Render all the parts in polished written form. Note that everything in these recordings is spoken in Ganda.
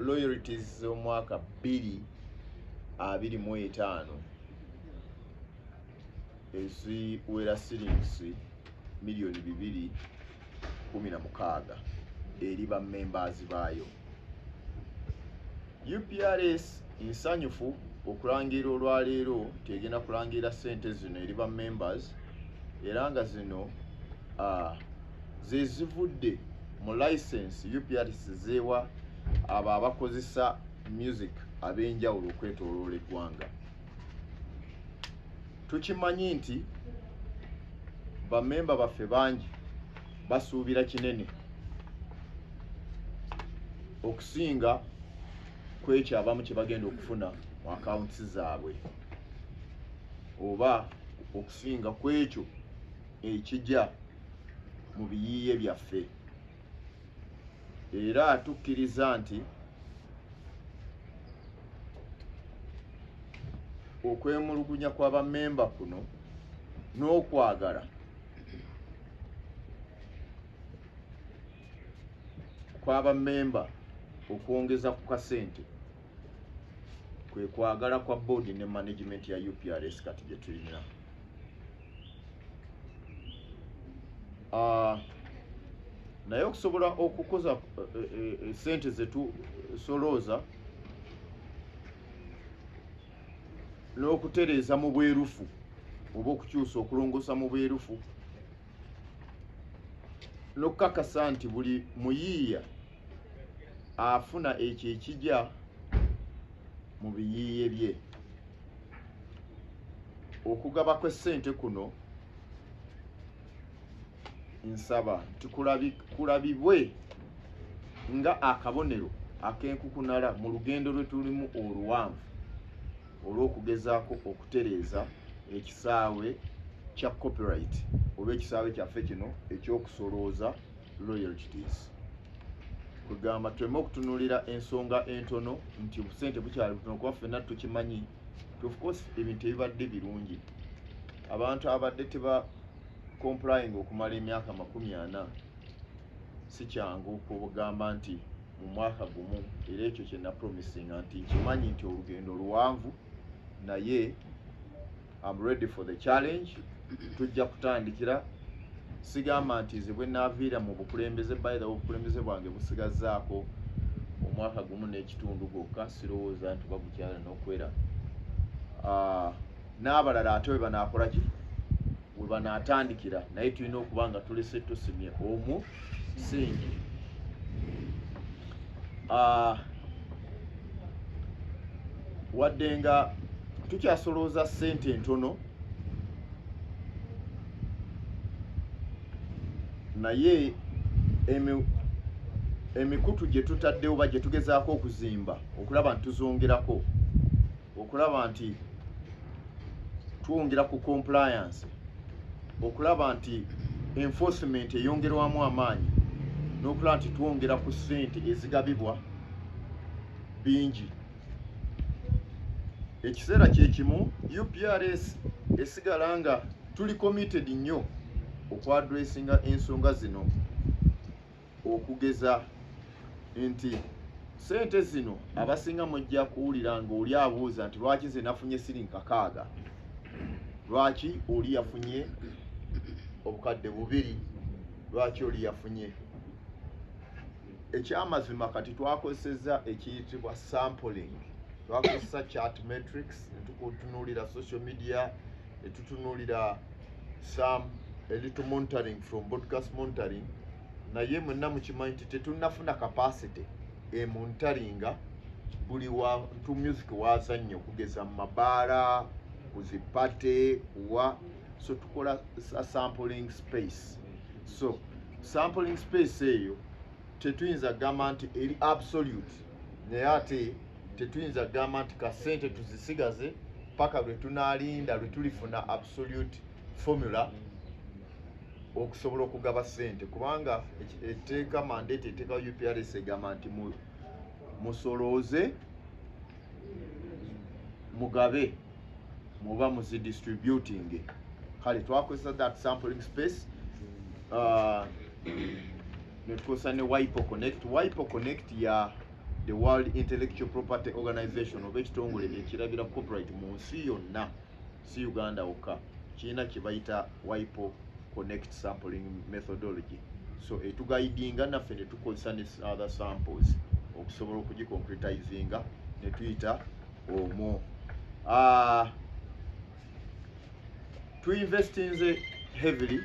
royalties z'omwaka 2025 eziwera shillings $216 eri ba members baayo. UPRS nsanyufu okulangira olwaleero tegenda kulangira sente zino eri ba members era nga zino zezivudde mu license UPRS zeewa abo abakozesa music ab'enjawulo okwetooloola eggwanga. Tukimanyi nti bammemba baffe bangi basuubira kinene okusinga kwekyo abamu kye bagenda okufuna mu accounts zaabwe oba okusinga kwekyo ekijja mu biyiiye byaffe. Era tukkiriza nti okwemulugunya kw'abammemba kuno n'okwagala kw'abammemba okwongeza ku kasente kwe kwagala kwa board ne management ya UPRS kati gye tulina. Naye okusobola okukoza sente zetusolooza n'okutereeza mu bwerufu oba okukyusa okulongoosa mu bwerufu n'okukakasa nti buli muyiiya afuna ekyo ekijja mu biyiiye bye. Okugaba kw'essente kuno nsaba nti kulabibwe nga akabonero ak'enkukunala mu lugendo lwe tulimu oluwanvu olw'okugezaako okutereeza ekisaawe kya copyright oba ekisaawe kyaffe kino ekyokusolooza royalties. Kugamba tuleme okutunuulira ensonga entono nti obusente bukyali butono kuba ffenna tukimanyi. Of course ebintu ebibadde birungi, abantu abadde teba complying okumala emyaka 40 si kyangu okugamba nti mu mwaka gumu. Era ekyo kye napromisinga nti nkimanyi nti olugendo luwanvu naye I'm ready for the challenge. Tujja kutandikira, sigamba nti nze bwe naaviira mu bukulembeze, by the way obukulembeze bwange busigazzaako omwaka gumu n'ekitundu gwokka, sirowooza nti bagukyala n'okwera. N'abalala ate we banaakola ki we banaatandikira, naye tulina okuba nga tulese tusimye omusingi. Wadde nga tukyasolooza ssente ntono, naye emikutu gye tutaddewo ba gye tugezaako okuzimba okulaba nti tuzongerako, okulaba nti twongera ku compliance, okulaba nti enforcement eyongerwamu amaanyi, n'okulaba nti twongera ku ssente ezigabibwa bingi. Ekiseera kye kimu UPRS esigala nga tuli committed nnyo okwadressinga ensonga zino, okugeza nti sente zino abasinga mujja kuwulira ng'oli abuuza nti lwaki ze nafunye siringi 60, lwaki oli yafunye obukadde 2, lwaki oli yafunye. Ekyamazima kati twakozesezza ekiyitibwa sampling. Twakozesa chat metrics, netukutunuulira social media, netutunuulira some a little monitoring from broadcast monitoring. Naye mwenna mukimanyi nti tetunnafuna capacity emonitoringa buli wantu music wazannyo, okugeza mu mabaala, ku zipate, so tukola sampling space. So sampling space eyo tetuyinza gamba nti eri absolute, naye ate tetuyinza gamba nti kasente tuzisigaze paka lwe tunaalinda lwe tulifuna absolute formula okusobola okugaba ssente, kubanga etteeka mandate etteeka UPRS egamba nti musolooze mugabe muba muzidistributing. Kale twakozesa that sampling space, netukozesa ne Wipo Connect. Wipo Connect ya the World Intellectual Property Organization oba ekitongole ekirabira copyright mu nsi yonna, si Uganda wokka, kirina kye bayita WIPO Connect Sampling Methodology. So etugaidinga naffe ne tukozesa ne other samples okusobola okugiconcretizinga ne tuyita omwo. Tuinvestinze heavily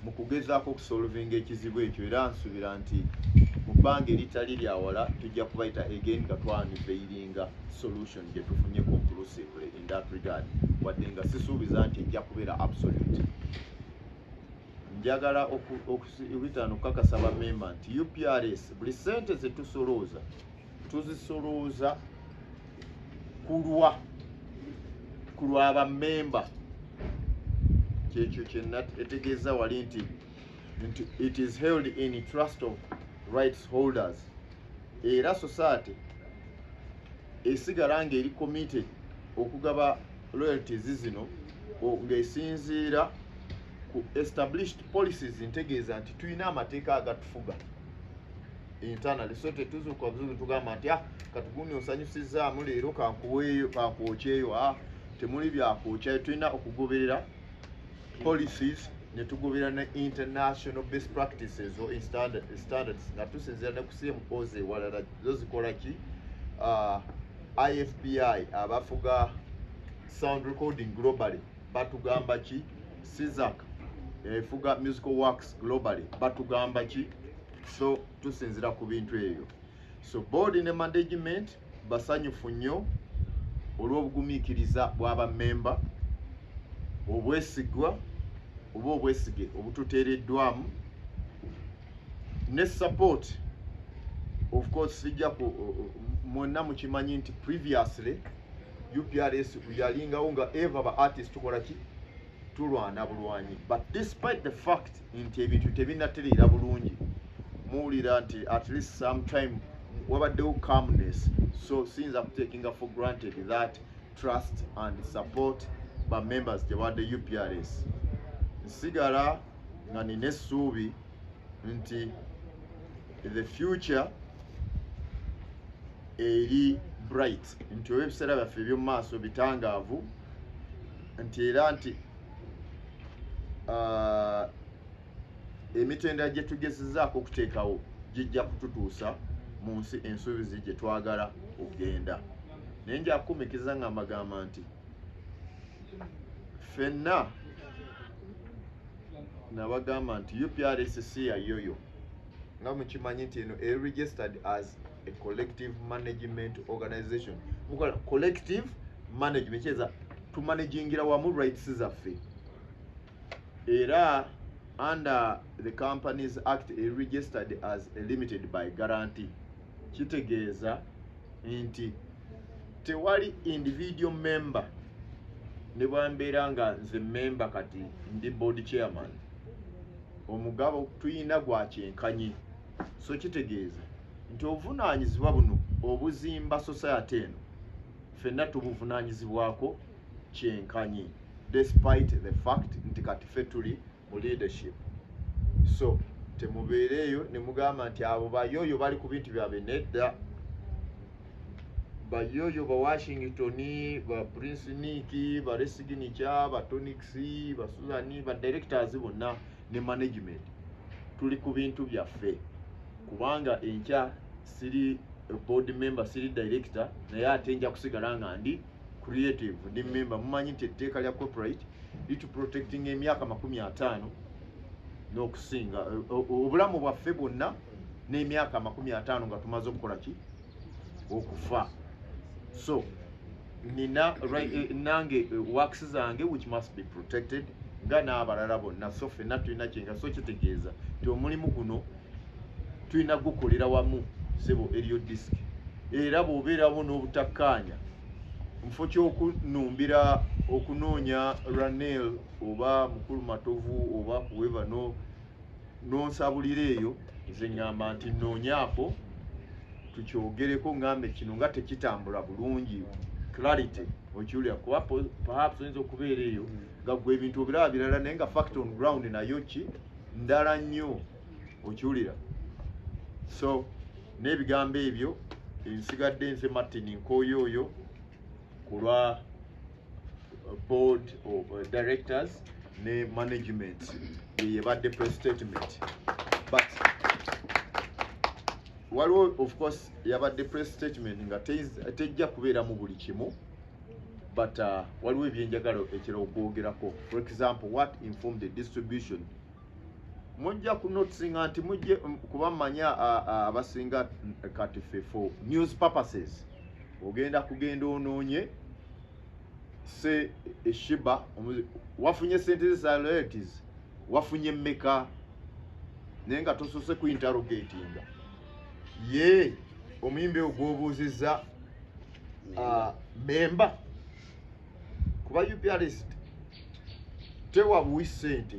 mu kugezaako okusolvinga ekizibu ekyo, era nsuubira nti mu bbanga eritali lyawala tujja kubayita again nga twaniveiringa solution gye tufunye conclusively in that regard, wadde nga sisuubiza nti ejja kubeera absolute. Njagala okuyita okukakasa bammemba nti UPRS buli ssente ze tusolooza tuzisolooza ku lwa bammemba. Kyekyo kyenna etegeeza wali nti it is held in trust of rights holders, era society esigala ng'eri committed okugaba royalties zino ng'esinziira ku established policies. Ntegeeza nti tulina amateeka agatufuga internally, so tetuzuuka buzuzu tugamba nti katuguni osanyusizaamu leero kankuweeyo kankwokyeyo, temuli byakwokyayo. Tulina okugoberera policies ne tugoberera ne international best practices or standards nga tusinziira ne ku CMOs ewalala zo zikola ki. IFPI abafuga sound recording globally batugamba ki, SIZAC efuga musical works globally batugamba ki. So tusinziira ku bintu ebyo. So board ne management basanyufu nnyo olw'obugumiikiriza bw'abammemba, obwesigwa oba obwesige obututeereddwamu ne support. Of course sijja mwonna mukimanyi nti previously UPRS yalingawo nga eva ba artist tukola ki, tulwana bulwanyi, but despite the fact nti ebintu tebinatereera bulungi, muwulira nti at least sometime wabaddewo calmness. So siyinza kutekinga for granted that trust and support by members gye wadde UPRS. Nsigala nga nina essuubi nti the future eri bright, nti ebiseera byaffe eby'omu maaso bitangaavu, nti era nti emitendera gye tugezezaako okuteekawo gijja kututuusa mu nsi ensuubizi gye twagala okugenda. Naye nja kukumikiza nga mbagamba nti ffenna nabagamba nti UPRS si yayoyo, nga mukimanyi nti eno registered as a collective management organization. Mukola collective management kyeza tumanagingira wamu rights zaffe, era under the Companies Act registered as a limited by guarantee. Kitegeeza nti tewali individual member ne bwambeera nga nze member kati ndi board chairman, omugabo tuyina gwa kyenkanyi. So kitegeeza nti obuvunaanyizibwa buno obuzimba society eno ffenna tubuvunaanyizibwako kyenkanyi, despite the fact nti kati ffe tuli mu leadership. So temubeereeyo ne mugamba nti abo bayoyo bali ku bintu byabwe. Nedda, bayoyo ba Washington, ba Prince Nick, ba Resignature, ba Tonix, ba Suzani, ba directors bonna ne management tuli ku bintu byaffe, kubanga enkya siri board member, siri director, naye ate nja kusigala nga ndi creative ndi member. Mumanyi nti etteeka lya corporate litu protecting emyaka 50 n'okusinga obulamu bwaffe bwonna n'emyaka 50 nga tumaze okukola ki, okufa. So nina nange works zange which must be protected nga n'abalala bonna. So ffenna tulina kyenga. So kitegeeza nti omulimu guno tulina gukolera wamu sebo eriyo disk, era bw'obeerawo n'obutakkaanya mufo ky'okunumbira okunoonya Ranel oba Mukulu Matovu oba kuweva nonsabulira eyo, nze ngamba nti noonyaako tukyogereko, ngambe kino nga tekitambula bulungi, clarity okiwulira, kuba perhaps oyinza okubeera eyo nga gwe ebintu obiraba birala naye nga fact on ground nayo ki ndala nnyo, okiwulira. So n'ebigambo ebyo nsigadde nze Martin Nkoyoyo kulwa board of directors ne management yebadde press statement, but waliwo of course yabadde press statement nga tejja kubeera mu buli kimu, but waliwo ebyenjagala ekira okwogerako. For example, what informed the distribution, mujja kunotisinga nti mujje kuba manya abasinga kati ffe for news purposes ogenda onoonye se eshiba wafunye sente za royalties wafunye mmeka naye nga tosose ku interrogatinga ye omuyimbi ogwobuuziza memba kuba UPRS tewabuwi sente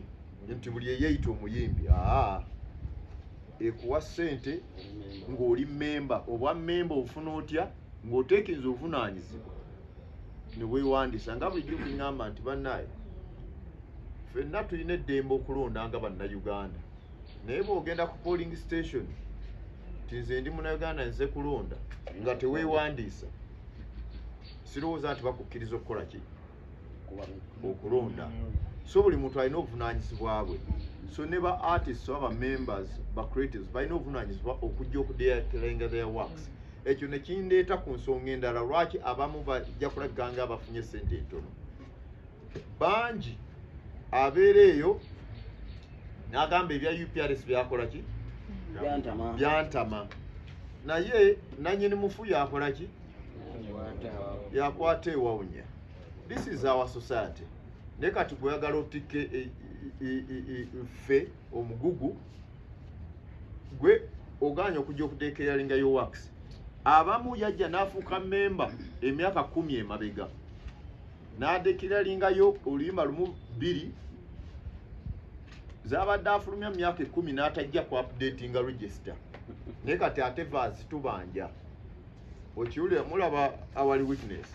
nti buli eyeyita omuyimbi ekuwa sente ng'oli memba. Obwa memba ofuna otya ng'oteekiriza obuvunaanyizibwa ne weewandiisa nga bulijjo kuŋŋamba nti bannaye ffenna tulina eddembe okulonda nga bannayuganda, naye bw'ogenda ku polling station ti nze ndi munnayuganda nze kulonda nga teweewandiisa, sirowooza nti bakukkiriza okukola ki okulonda. So buli muntu alina obuvunaanyizibwa bwe. So ne ba artists oba members ba creatives balina obuvunaanyizibwa okujja okudeclaringa their works. Ekyo ne kindeeta ku nsonga endala lwaki abamu bajja kulabika nga abafunye sente entono. Bangi abeera eyo n'agamba ebya UPRS byakola ki byantama, naye nannyini mufu yakola ki yakwata ewawunya. This is our society. Ne kati gweyagala otikke ffe omugugu gwe oganya okujja okudeclaringa yo works. Abamu yajja n'afuuka memba emyaka 10 emabega n'adeclaringayo oluyimba lumu 2 zabadde afulumya myaka 10 n'atajja ku updatinga register, naye kati ate vazi tubanja okiwulira mulaba awali witness.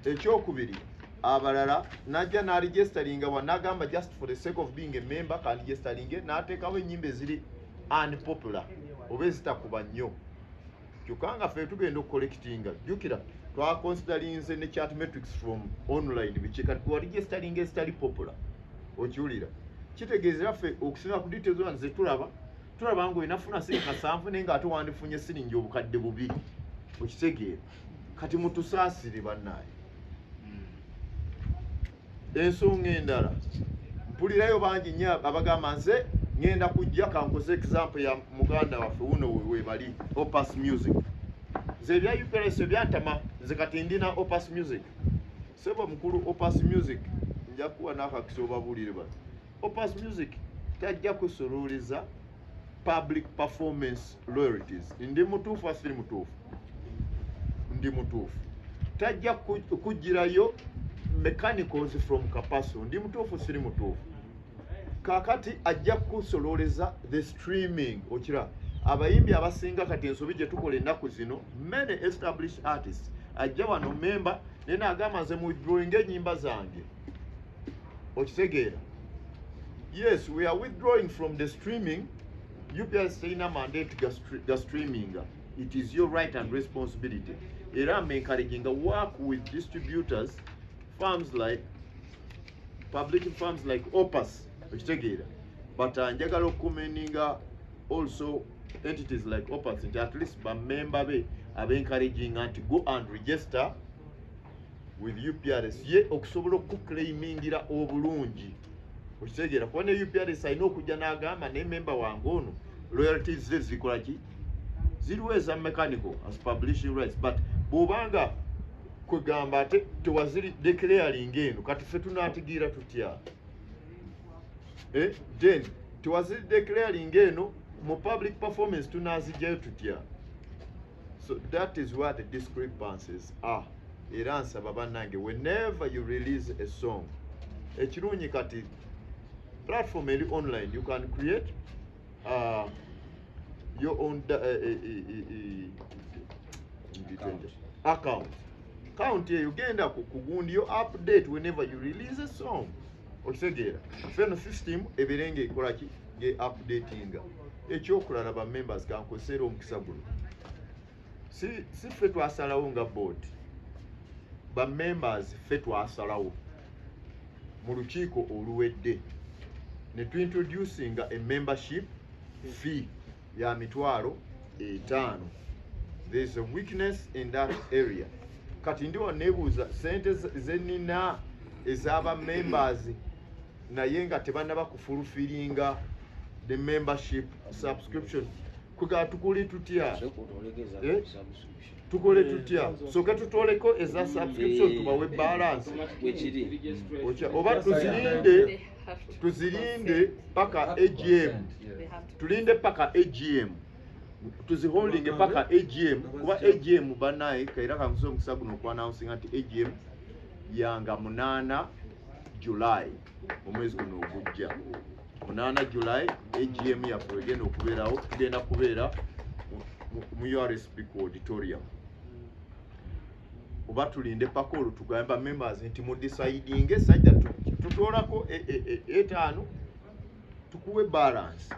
Ekyokubiri, abalala najja n'aregisteringa wanagamba just for the sake of being a member can registeringe n'ateekawo ennyimba eziri unpopular oba ezitakuba nnyo. Kyokka nga ffe tugenda okucollectinga, jjukira twaconsiderinze ne chat metrics from online bikikati waregisteringa ezitali popular okiwulira. Kitegeezera ffe okusinga ku details zonna ze tulaba nga olina siringi 7 naye ng'ate wandifunye siringi obukadde 2 okitegeera. Kati mutusaasire bannaye. Ensonga endala mpulirayo bangi nnyo abagamba nze ngenda kujja kankoze example ya muganda waffe wuno webali Opus Music. Nze ebya UPRS byantama, nze kati ndina Opus Music. Sebo mukulu Opus Music nja kuwa n'akakisa obabuulire bano. Opus Music tajja kusolooleza public performance royalties. Ndi mutuufu asiri mutuufu? Ndi mutuufu. Tajja kugirayo mechanicals from Kapaso. Ndi mutuufu siri mutuufu? Kakati ajja kusolooleza the streaming. Okira abayimbi abasinga kati ensobi gye tukola ennaku zino, many established artists ajja wano memba naye n'agamba nze mu withdrawing ennyimba zange. Okitegeera? Yes, we are withdrawing from the streaming. UPRS terina mandate ga streaming. It is your right and responsibility. Era I'm encouraging work with distributors, firms like public firms like Opus, okitegeera. But njagala okumeninga also entities like Opus nti at least bamemba be abencouraging nti go and register with UPRS ye okusobola okuclaimingira obulungi. Okitegeera kuba ne UPRS alina okujja n'agamba ne member wange ono royalties ze zikola ki ziriwo eza mechanical as publishing rights, but bw'obanga kwegamba ate tewaziri declaring eno kati ffe tunaatigira tutya? Then tewaziri declaring eno mu public performance tunazijjayo tutya? So that is where the discrepancies are. Era nsaba bannange, whenever you release a song, ekirungi kati platform eri online, you can create your own account. Account here you genda kugundi yo update whenever you release a song. Okitegeera feno system ebirenge ikola ki ge updatinga. Ekyokulala ba members kankozera omukisa guno. si ffe twasalawo nga board, ba members ffe twasalawo mu lukiiko oluwedde ne tuintroducinga a membership fee ya $5,000. There is a weakness in that area. Kati ndiwo nebuuza sente zenina ezaba members naye nga tebannaba kufulfilinga the membership subscription. Kuga tukuli tutya? Tukole tutya? So katutoleko eza subscription tubawe balance. Oba tuzilinde paka AGM. Tulinde paka AGM. Tuziholding paka AGM. Kuba AGM banaye kaira kanguso musabu no kwa announcing ati AGM yanga 8 July. Omwezi guno ogujja. 8 July AGM ya progenda okubeerawo, tugenda kubeera mu URSP auditorium. Oba tulinde paka olwo tugamba members nti mu deciding sajja tutolako 5 tukuwe balance.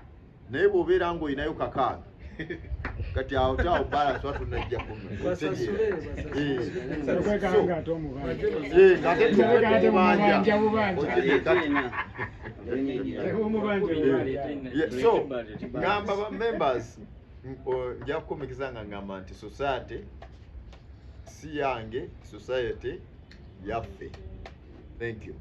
Naye bw'obeera ng'olinayo kakaaga kati awo tawo balance watu najja so ngamba ba members nja kukomekeza nga ngamba nti society si yange, society yaffe. Thank you.